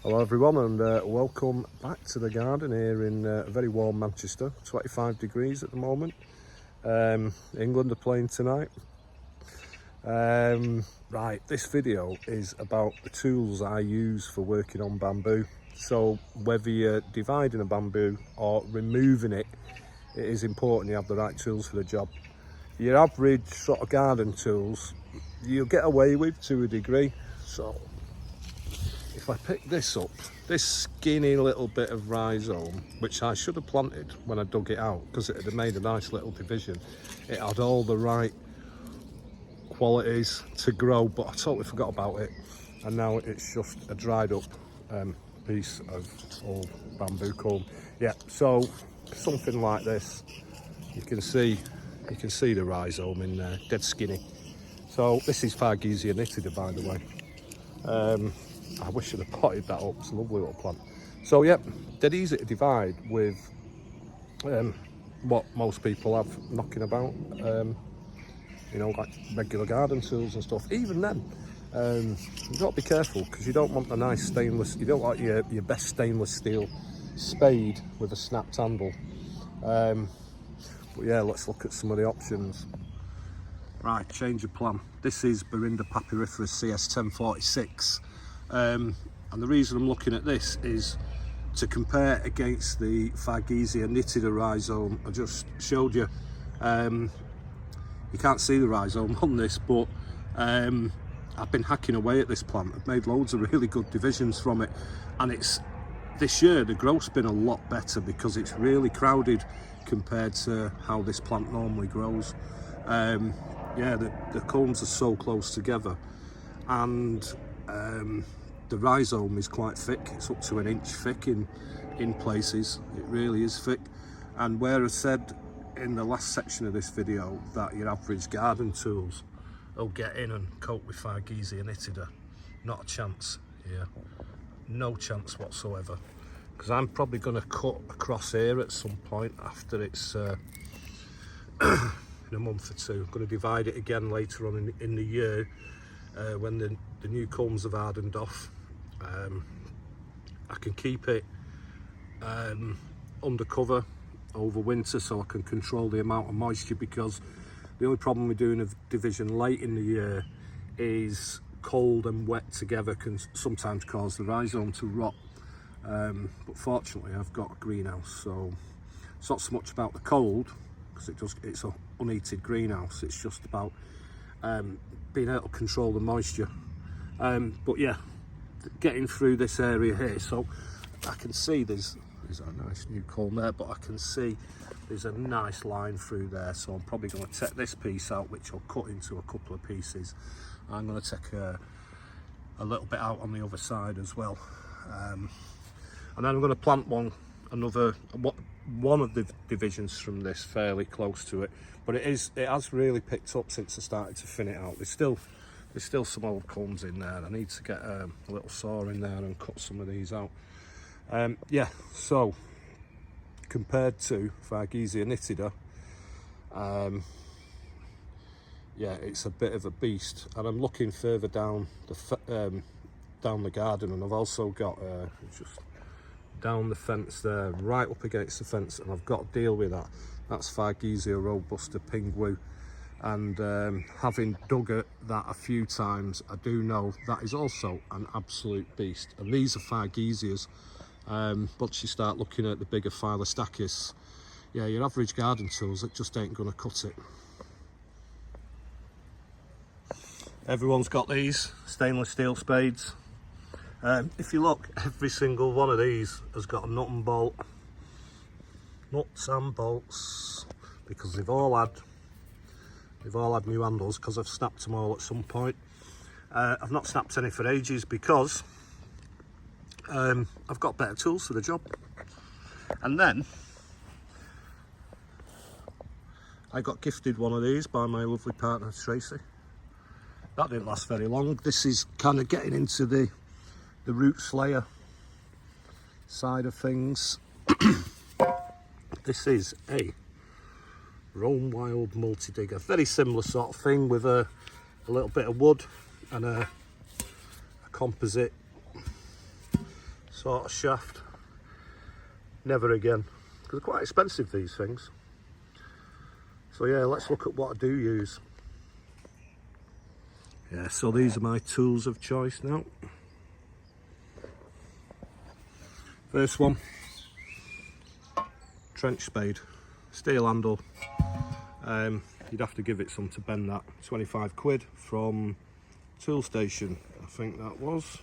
Hello everyone, and welcome back to the garden here in very warm Manchester. 25 degrees at the moment. England are playing tonight. Right, this video is about the tools I use for working on bamboo. So whether you're dividing a bamboo or removing it, it is important you have the right tools for the job. Your average sort of garden tools you'll get away with to a degree. So if I pick this up, this skinny little bit of rhizome, which I should have planted when I dug it out because it had made a nice little division. It had all the right qualities to grow, but I totally forgot about it, and now it's just a dried up piece of old bamboo culm. Yeah, so something like this, you can see the rhizome in there, dead skinny. So this is Fargesia nitida, by the way. I wish I'd have potted that up. It's a lovely little plant. So yeah, dead easy to divide with what most people have knocking about, you know, like regular garden tools and stuff. Even then, you've got to be careful because you don't want the nice stainless, you don't like your best stainless steel spade with a snapped handle. But yeah, let's look at some of the options. Right, change of plan. This is Berinda papyrifera CS 1046. And the reason I'm looking at this is to compare against the Fargesia nitida rhizome I just showed you. You can't see the rhizome on this, but I've been hacking away at this plant. I've made loads of really good divisions from it, and this year the growth's been a lot better because it's really crowded compared to how this plant normally grows. Yeah, the culms are so close together, and the rhizome is quite thick. It's up to an inch thick in places. It really is thick. And where I said in the last section of this video that your average garden tools will get in and coat with Fargesia nitida, not a chance here. No chance whatsoever. Because I'm probably going to cut across here at some point after it's in a month or two. I'm going to divide it again later on in the year when the new culms have hardened off. I can keep it under cover over winter so I can control the amount of moisture, because the only problem with doing a division late in the year is cold and wet together can sometimes cause the rhizome to rot. But fortunately I've got a greenhouse, so it's not so much about the cold because it's an unheated greenhouse. It's just about being able to control the moisture. But yeah, getting through this area here, so I can see there's a nice new culm there, but I can see there's a nice line through there, so I'm probably going to take this piece out, which I'll cut into a couple of pieces. I'm going to take a little bit out on the other side as well, and then I'm going to plant one of the divisions from this fairly close to it, but it has really picked up since I started to thin it out. There's still some old culms in there. I need to get a little saw in there and cut some of these out. Yeah, so compared to Fargesia nitida, yeah, it's a bit of a beast. And I'm looking further down the garden, and I've also got just down the fence there, right up against the fence, and I've got to deal with that. That's Fargesia robusta pingwu. And having dug at that a few times, I do know that is also an absolute beast. And these are Fargesias. Once you start looking at the bigger Phylostachys, yeah, your average garden tools, it just ain't gonna cut it. Everyone's got these stainless steel spades. If you look, every single one of these has got a nut and bolt. Nuts and bolts, because they've all had new handles, because I've snapped them all at some point. I've not snapped any for ages because I've got better tools for the job. And then I got gifted one of these by my lovely partner Tracy. That didn't last very long. This is kind of getting into the root slayer side of things. This is a Rome Wild multi-digger, very similar sort of thing, with a little bit of wood and a composite sort of shaft. Never again, because they're quite expensive, these things. So yeah, let's look at what I do use. Yeah, so these are my tools of choice now. First one, trench spade, steel handle. You'd have to give it some to bend that. 25 quid from Tool Station, I think that was.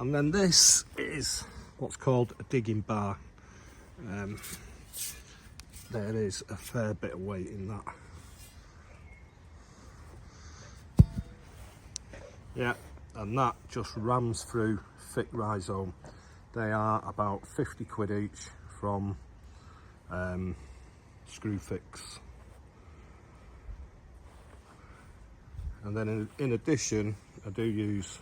And then this is what's called a digging bar. There is a fair bit of weight in that. Yeah, and that just rams through thick rhizome. They are about 50 quid each from Screwfix. And then in addition, I do use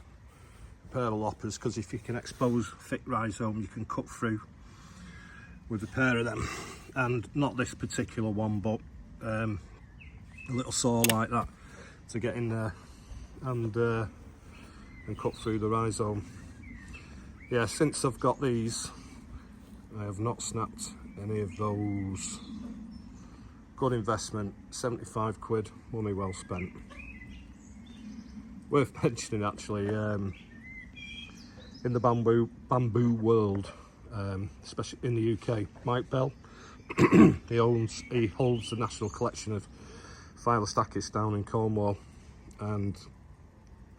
pearl loppers, because if you can expose thick rhizome, you can cut through with a pair of them. And not this particular one, but a little saw like that to get in there and cut through the rhizome. Yeah, since I've got these, I have not snapped any of those. Good investment, 75 quid, money well spent. Worth mentioning actually, in the bamboo world, especially in the UK, Mike Bell, he holds the national collection of Phyllostackis down in Cornwall, and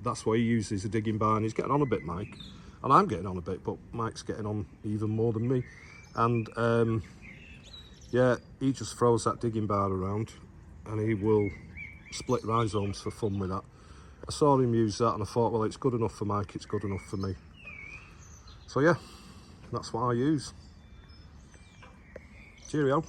that's what he uses, a digging bar, and he's getting on a bit, Mike, and I'm getting on a bit, but Mike's getting on even more than me. And yeah, he just throws that digging bar around and he will split rhizomes for fun with that. I saw him use that and I thought, well, it's good enough for Mike, it's good enough for me. So yeah, that's what I use. Cheerio.